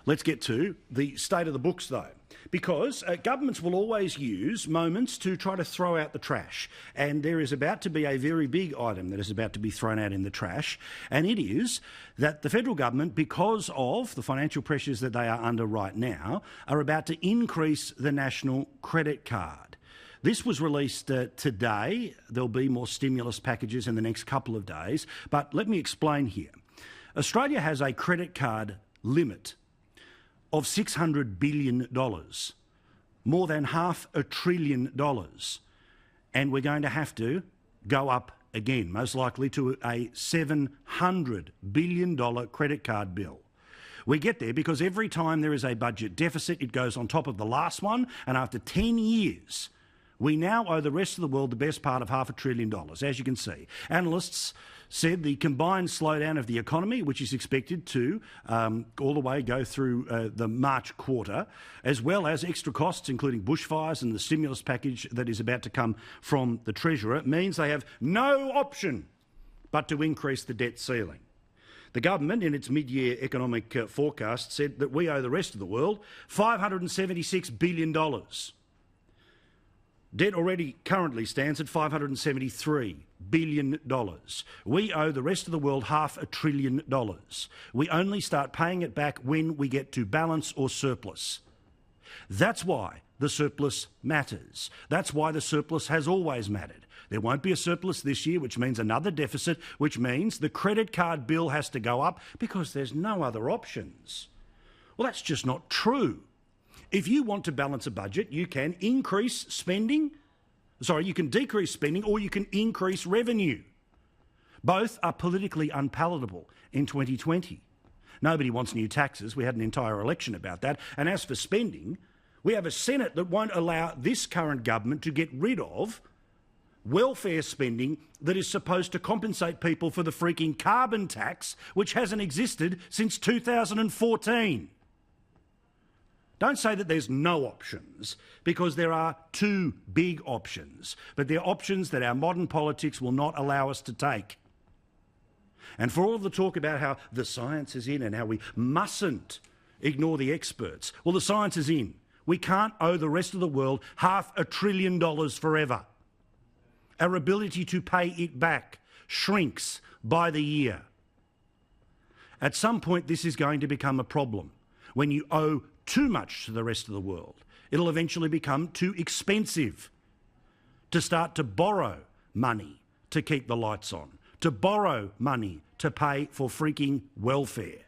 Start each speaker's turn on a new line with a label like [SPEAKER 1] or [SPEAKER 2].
[SPEAKER 1] Let's get to the state of the books, though, because governments will always use moments to try to throw out the trash. And there is about to be a very big item that is about to be thrown out in the trash, and it is that the federal government, because of the financial pressures that they are under right now, are about to increase the national credit card. This was released today. There'll be more stimulus packages in the next couple of days. But let me explain here. Australia has a credit card limit of $600 billion, more than $500 billion. And we're going to have to go up again, most likely to a $700 billion credit card bill. We get there because every time there is a budget deficit, it goes on top of the last one, and after 10 years, we now owe the rest of the world the best part of $500 billion, as you can see. Analysts said the combined slowdown of the economy, which is expected to all the way go through the March quarter, as well as extra costs, including bushfires and the stimulus package that is about to come from the Treasurer, means they have no option but to increase the debt ceiling. The government, in its mid-year economic forecast, said that we owe the rest of the world $576 billion. Debt already currently stands at $573 billion. We owe the rest of the world $500 billion. We only start paying it back when we get to balance or surplus. That's why the surplus matters. That's why the surplus has always mattered. There won't be a surplus this year, which means another deficit, which means the credit card bill has to go up because there's no other options. Well, that's just not true. If you want to balance a budget, you can decrease spending, or you can increase revenue. Both are politically unpalatable in 2020. Nobody wants new taxes. We had an entire election about that. And as for spending, we have a Senate that won't allow this current government to get rid of welfare spending that is supposed to compensate people for the freaking carbon tax, which hasn't existed since 2014. Don't say that there's no options, because there are two big options, but they're options that our modern politics will not allow us to take. And for all of the talk about how the science is in and how we mustn't ignore the experts, well, the science is in. We can't owe the rest of the world $500 billion forever. Our ability to pay it back shrinks by the year. At some point, this is going to become a problem. When you owe too much to the rest of the world, it'll eventually become too expensive to start to borrow money to keep the lights on, to borrow money to pay for freaking welfare.